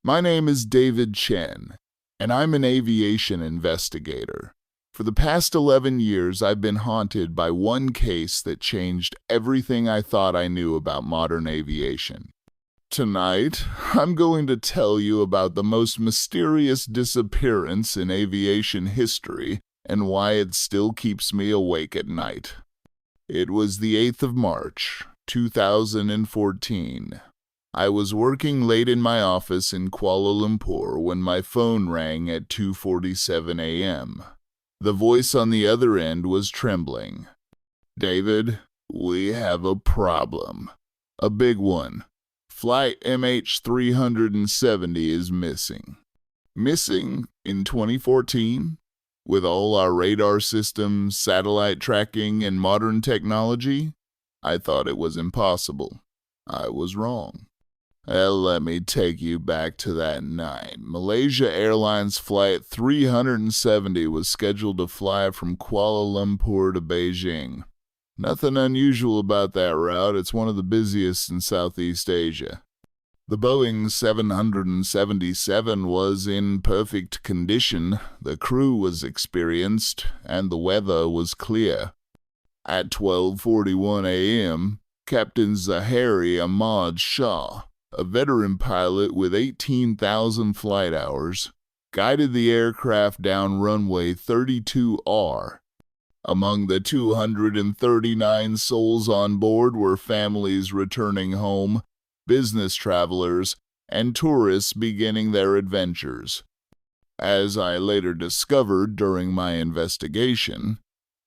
My name is David Chen, and I'm an aviation investigator. For the past 11 years, I've been haunted by one case that changed everything I thought I knew about modern aviation. Tonight, I'm going to tell you about the most mysterious disappearance in aviation history and why it still keeps me awake at night. It was the 8th of March, 2014. I was working late in my office in Kuala Lumpur when my phone rang at 2:47 a.m. The voice on the other end was trembling. "David, we have a problem. A big one. Flight MH370 is missing." Missing in 2014? With all our radar systems, satellite tracking, and modern technology? I thought it was impossible. I was wrong. Let me take you back to that night. Malaysia Airlines Flight 370 was scheduled to fly from Kuala Lumpur to Beijing. Nothing unusual about that route. It's one of the busiest in Southeast Asia. The Boeing 777 was in perfect condition, the crew was experienced, and the weather was clear. At 12:41 a.m., Captain Zahari Ahmad Shah, a veteran pilot with 18,000 flight hours, guided the aircraft down runway 32R. Among the 239 souls on board were families returning home, business travelers, and tourists beginning their adventures. As I later discovered during my investigation,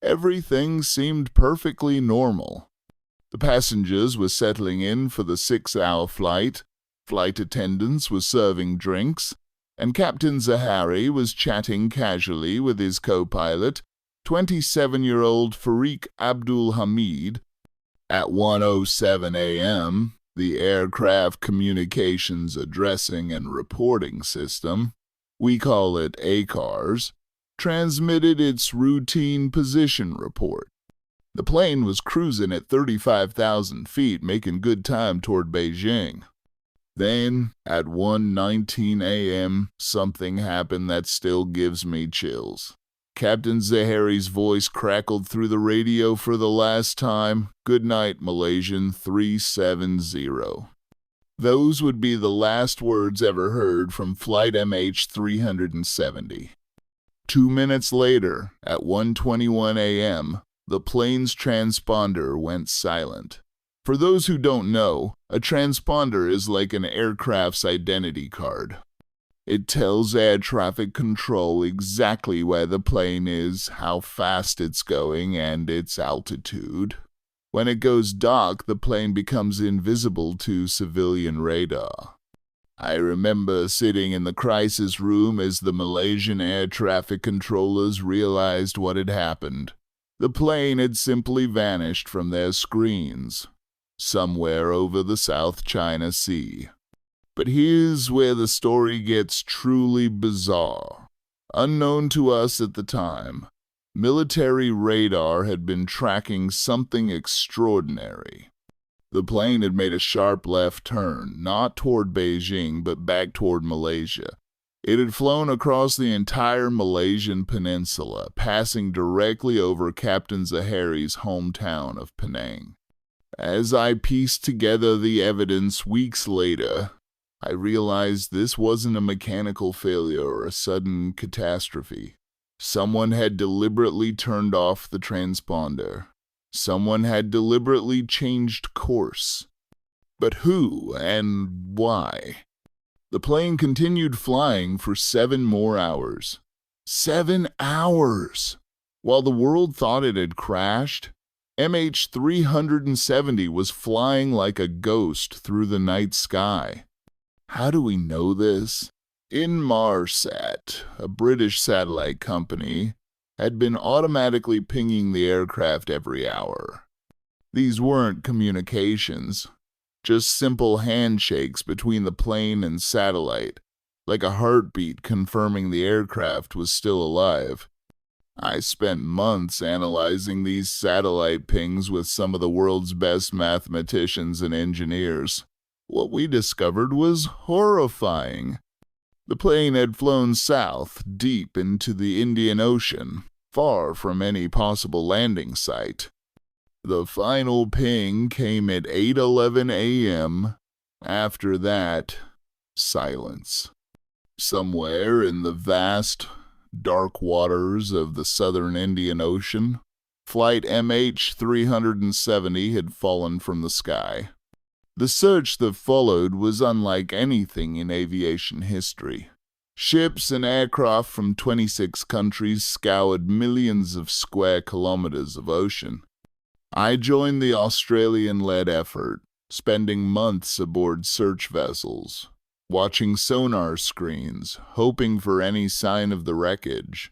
everything seemed perfectly normal. The passengers were settling in for the 6-hour flight, flight attendants were serving drinks, and Captain Zahari was chatting casually with his co-pilot, 27-year-old Farik Abdul Hamid. At 1:07 a.m., the Aircraft Communications Addressing and Reporting System, we call it ACARS, transmitted its routine position report. The plane was cruising at 35,000 feet, making good time toward Beijing. Then, at 1:19 a.m., something happened that still gives me chills. Captain Zahari's voice crackled through the radio for the last time. "Good night, Malaysian 370. Those would be the last words ever heard from Flight MH370. 2 minutes later, at 1:21 a.m., the plane's transponder went silent. For those who don't know, a transponder is like an aircraft's identity card. It tells air traffic control exactly where the plane is, how fast it's going, and its altitude. When it goes dark, the plane becomes invisible to civilian radar. I remember sitting in the crisis room as the Malaysian air traffic controllers realized what had happened. The plane had simply vanished from their screens, somewhere over the South China Sea. But here's where the story gets truly bizarre. Unknown to us at the time, military radar had been tracking something extraordinary. The plane had made a sharp left turn, not toward Beijing, but back toward Malaysia. It had flown across the entire Malaysian peninsula, passing directly over Captain Zahari's hometown of Penang. As I pieced together the evidence weeks later, I realized this wasn't a mechanical failure or a sudden catastrophe. Someone had deliberately turned off the transponder. Someone had deliberately changed course. But who and why? The plane continued flying for 7 more hours. 7 hours! While the world thought it had crashed, MH370 was flying like a ghost through the night sky. How do we know this? Inmarsat, a British satellite company, had been automatically pinging the aircraft every hour. These weren't communications, just simple handshakes between the plane and satellite, like a heartbeat confirming the aircraft was still alive. I spent months analyzing these satellite pings with some of the world's best mathematicians and engineers. What we discovered was horrifying. The plane had flown south, deep into the Indian Ocean, far from any possible landing site. The final ping came at 8:11 a.m. After that, silence. Somewhere in the vast, dark waters of the southern Indian Ocean, flight MH370 had fallen from the sky. The search that followed was unlike anything in aviation history. Ships and aircraft from 26 countries scoured millions of square kilometers of ocean. I joined the Australian-led effort, spending months aboard search vessels, watching sonar screens, hoping for any sign of the wreckage.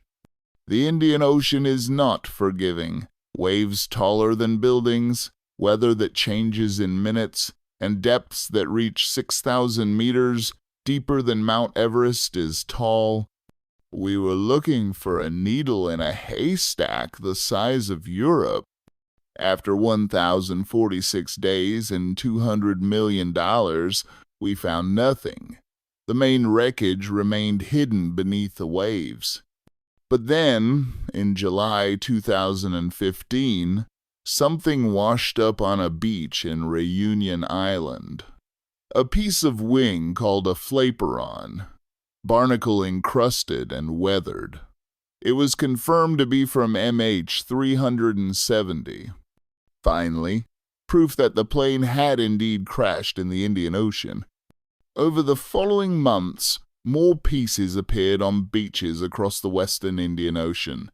The Indian Ocean is not forgiving. Waves taller than buildings, weather that changes in minutes, and depths that reach 6,000 meters, deeper than Mount Everest, is tall. We were looking for a needle in a haystack the size of Europe. After 1,046 days and $200 million, we found nothing. The main wreckage remained hidden beneath the waves. But then, in July 2015, something washed up on a beach in Reunion Island. A piece of wing called a flaperon, barnacle-encrusted and weathered. It was confirmed to be from MH370. Finally, proof that the plane had indeed crashed in the Indian Ocean. Over the following months, more pieces appeared on beaches across the western Indian Ocean.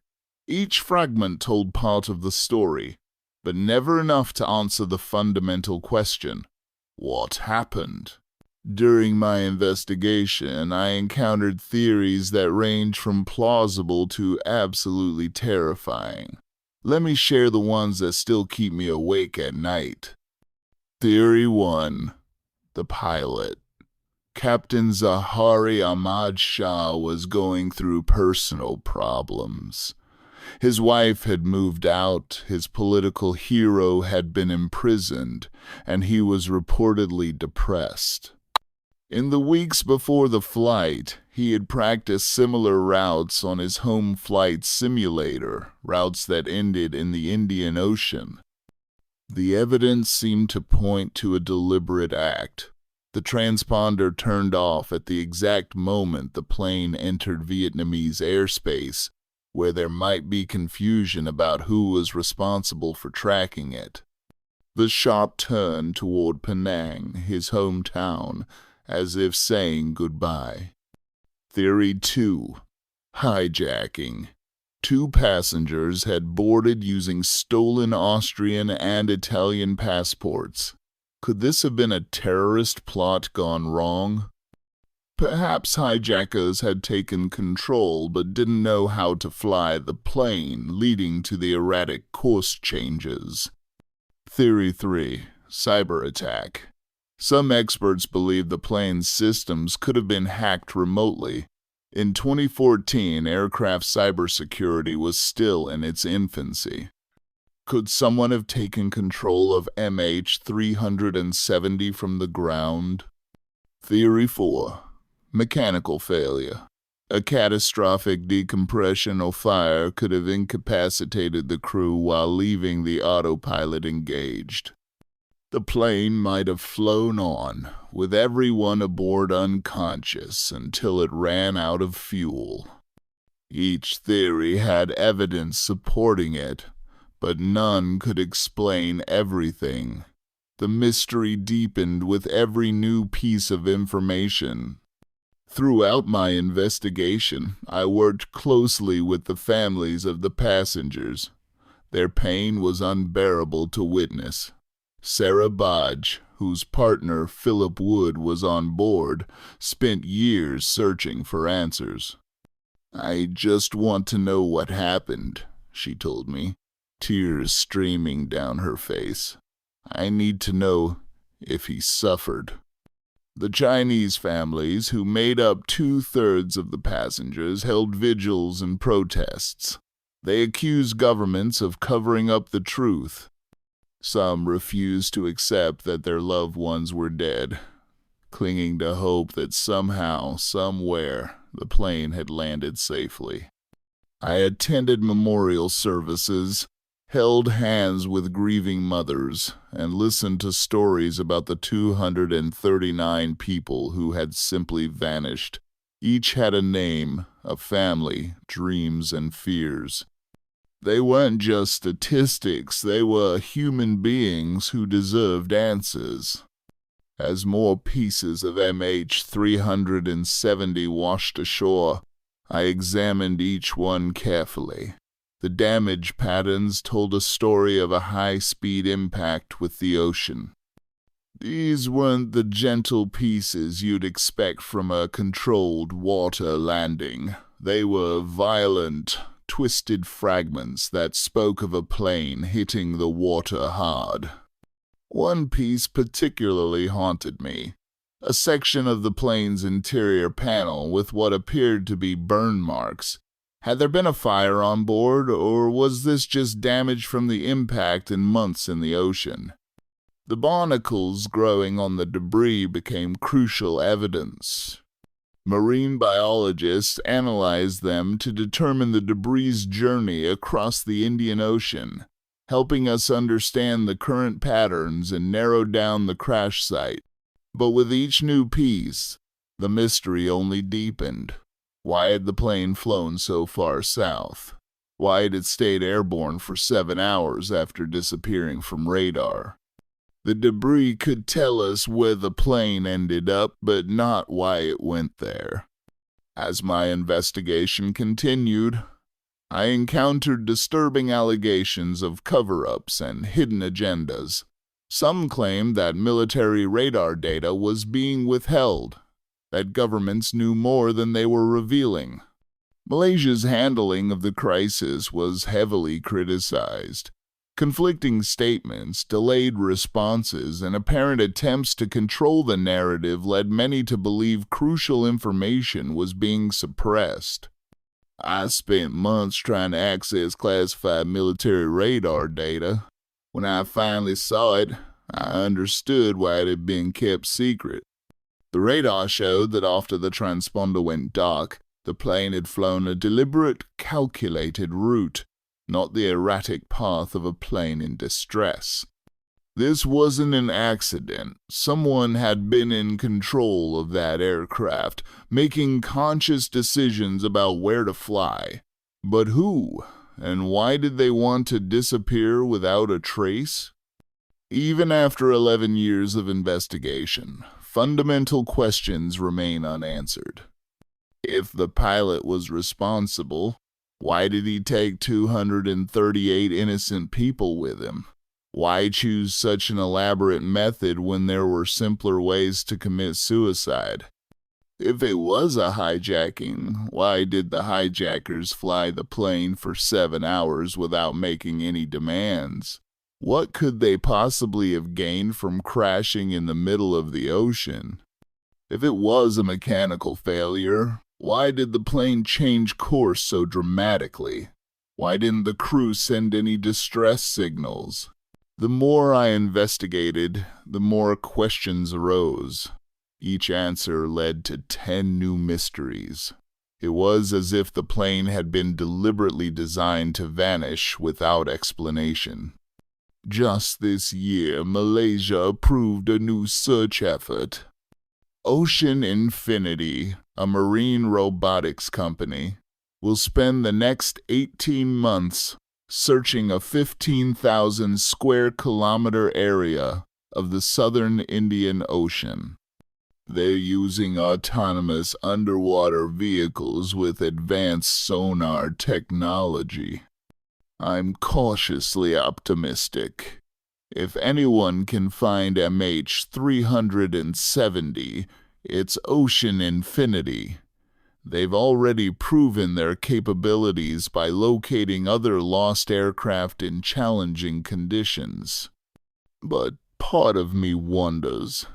Each fragment told part of the story, but never enough to answer the fundamental question: what happened? During my investigation, I encountered theories that range from plausible to absolutely terrifying. Let me share the ones that still keep me awake at night. Theory 1. The pilot. Captain Zahari Ahmad Shah was going through personal problems. His wife had moved out, his political hero had been imprisoned, and he was reportedly depressed. In the weeks before the flight, he had practiced similar routes on his home flight simulator, routes that ended in the Indian Ocean. The evidence seemed to point to a deliberate act. The transponder turned off at the exact moment the plane entered Vietnamese airspace, where there might be confusion about who was responsible for tracking it. The sharp turn toward Penang, his hometown, as if saying goodbye. Theory 2. Hijacking. 2 passengers had boarded using stolen Austrian and Italian passports. Could this have been a terrorist plot gone wrong? Perhaps hijackers had taken control but didn't know how to fly the plane, leading to the erratic course changes. Theory 3. Cyber attack. Some experts believe the plane's systems could have been hacked remotely. In 2014, aircraft cybersecurity was still in its infancy. Could someone have taken control of MH370 from the ground? Theory 4. Mechanical failure. A catastrophic decompression or fire could have incapacitated the crew while leaving the autopilot engaged. The plane might have flown on, with everyone aboard unconscious until it ran out of fuel. Each theory had evidence supporting it, but none could explain everything. The mystery deepened with every new piece of information. Throughout my investigation, I worked closely with the families of the passengers. Their pain was unbearable to witness. Sarah Bodge, whose partner Philip Wood was on board, spent years searching for answers. "I just want to know what happened," she told me, tears streaming down her face. "I need to know if he suffered." The Chinese families, who made up 2/3 of the passengers, held vigils and protests. They accused governments of covering up the truth. Some refused to accept that their loved ones were dead. clinging to hope that somehow, somewhere, the plane had landed safely. I attended memorial services, held hands with grieving mothers, and listened to stories about the 239 people who had simply vanished. Each had a name, a family, dreams, and fears. They weren't just statistics, they were human beings who deserved answers. As more pieces of MH370 washed ashore, I examined each one carefully. The damage patterns told a story of a high-speed impact with the ocean. These weren't the gentle pieces you'd expect from a controlled water landing. They were violent, twisted fragments that spoke of a plane hitting the water hard. One piece particularly haunted me. A section of the plane's interior panel with what appeared to be burn marks. Had there been a fire on board, or was this just damage from the impact and months in the ocean? The barnacles growing on the debris became crucial evidence. Marine biologists analyzed them to determine the debris' journey across the Indian Ocean, helping us understand the current patterns and narrow down the crash site. But with each new piece, the mystery only deepened. Why had the plane flown so far south? Why had it stayed airborne for 7 hours after disappearing from radar? The debris could tell us where the plane ended up, but not why it went there. As my investigation continued, I encountered disturbing allegations of cover-ups and hidden agendas. Some claimed that military radar data was being withheld, that governments knew more than they were revealing. Malaysia's handling of the crisis was heavily criticized. Conflicting statements, delayed responses, and apparent attempts to control the narrative led many to believe crucial information was being suppressed. I spent months trying to access classified military radar data. When I finally saw it, I understood why it had been kept secret. The radar showed that after the transponder went dark, the plane had flown a deliberate, calculated route, not the erratic path of a plane in distress. This wasn't an accident. Someone had been in control of that aircraft, making conscious decisions about where to fly. But who? And why did they want to disappear without a trace? Even after 11 years of investigation, fundamental questions remain unanswered. If the pilot was responsible, why did he take 238 innocent people with him? Why choose such an elaborate method when there were simpler ways to commit suicide? If it was a hijacking, why did the hijackers fly the plane for 7 hours without making any demands? What could they possibly have gained from crashing in the middle of the ocean? If it was a mechanical failure, why did the plane change course so dramatically? Why didn't the crew send any distress signals? The more I investigated, the more questions arose. Each answer led to 10 new mysteries. It was as if the plane had been deliberately designed to vanish without explanation. Just this year, Malaysia approved a new search effort. Ocean Infinity, a marine robotics company, will spend the next 18 months searching a 15,000 square kilometer area of the southern Indian Ocean. They're using autonomous underwater vehicles with advanced sonar technology. I'm cautiously optimistic. If anyone can find MH370, it's Ocean Infinity. They've already proven their capabilities by locating other lost aircraft in challenging conditions. But part of me wonders,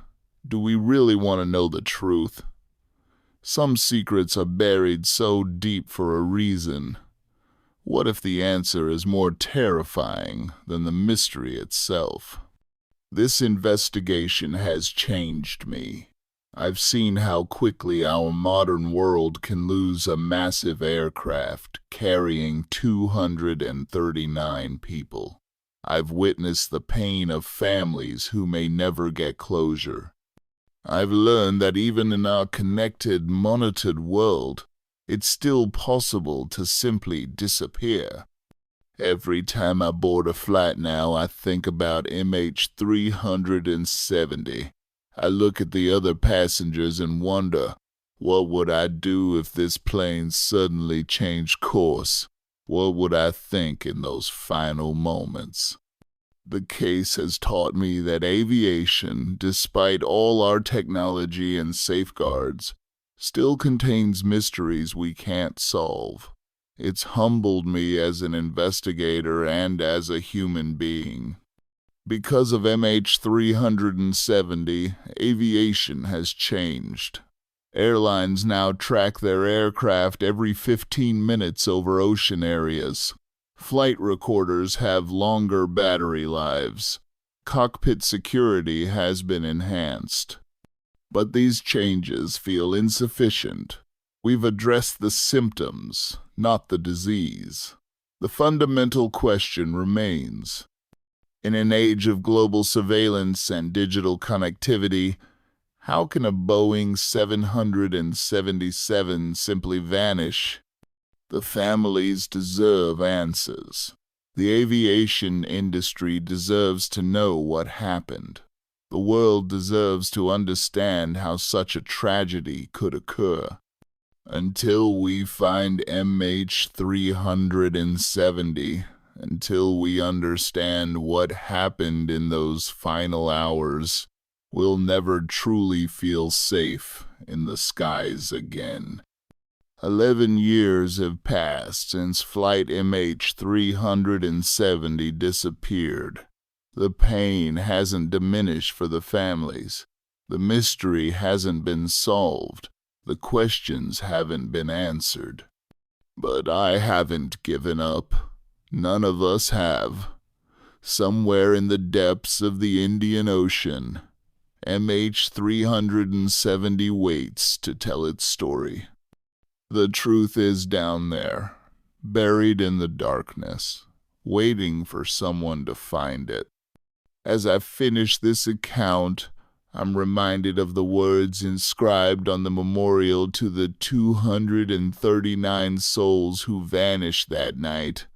do we really want to know the truth? Some secrets are buried so deep for a reason. What if the answer is more terrifying than the mystery itself? This investigation has changed me. I've seen how quickly our modern world can lose a massive aircraft carrying 239 people. I've witnessed the pain of families who may never get closure. I've learned that even in our connected, monitored world, it's still possible to simply disappear. Every time I board a flight now, I think about MH370. I look at the other passengers and wonder, what would I do if this plane suddenly changed course? What would I think in those final moments? The case has taught me that aviation, despite all our technology and safeguards, still contains mysteries we can't solve. It's humbled me as an investigator and as a human being. Because of MH370, aviation has changed. Airlines now track their aircraft every 15 minutes over ocean areas. Flight recorders have longer battery lives. Cockpit security has been enhanced. But these changes feel insufficient. We've addressed the symptoms, not the disease. The fundamental question remains. In an age of global surveillance and digital connectivity, how can a Boeing 777 simply vanish? The families deserve answers. The aviation industry deserves to know what happened. The world deserves to understand how such a tragedy could occur. Until we find MH370, until we understand what happened in those final hours, we'll never truly feel safe in the skies again. 11 years have passed since flight MH370 disappeared. The pain hasn't diminished for the families. The mystery hasn't been solved. The questions haven't been answered. But I haven't given up. None of us have. Somewhere in the depths of the Indian Ocean, MH370 waits to tell its story. The truth is down there, buried in the darkness, waiting for someone to find it. As I finish this account, I'm reminded of the words inscribed on the memorial to the 239 souls who vanished that night.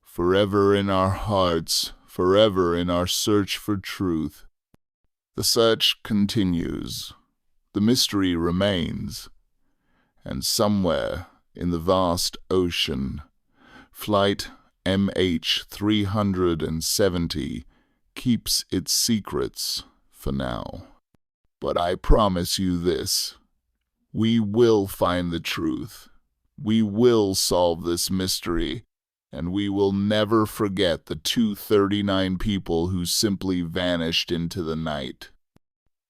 Forever in our hearts, forever in our search for truth. The search continues. The mystery remains. And somewhere in the vast ocean, flight MH370 keeps its secrets for now. But I promise you this, we will find the truth. We will solve this mystery, and we will never forget the 239 people who simply vanished into the night.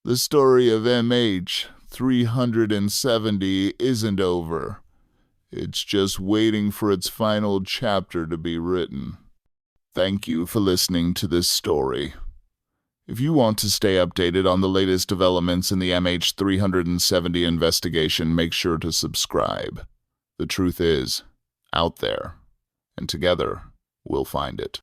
The story of MH370 isn't over. It's just waiting for its final chapter to be written. Thank you for listening to this story. If you want to stay updated on the latest developments in the MH370 investigation, make sure to subscribe. The truth is out there, and together we'll find it.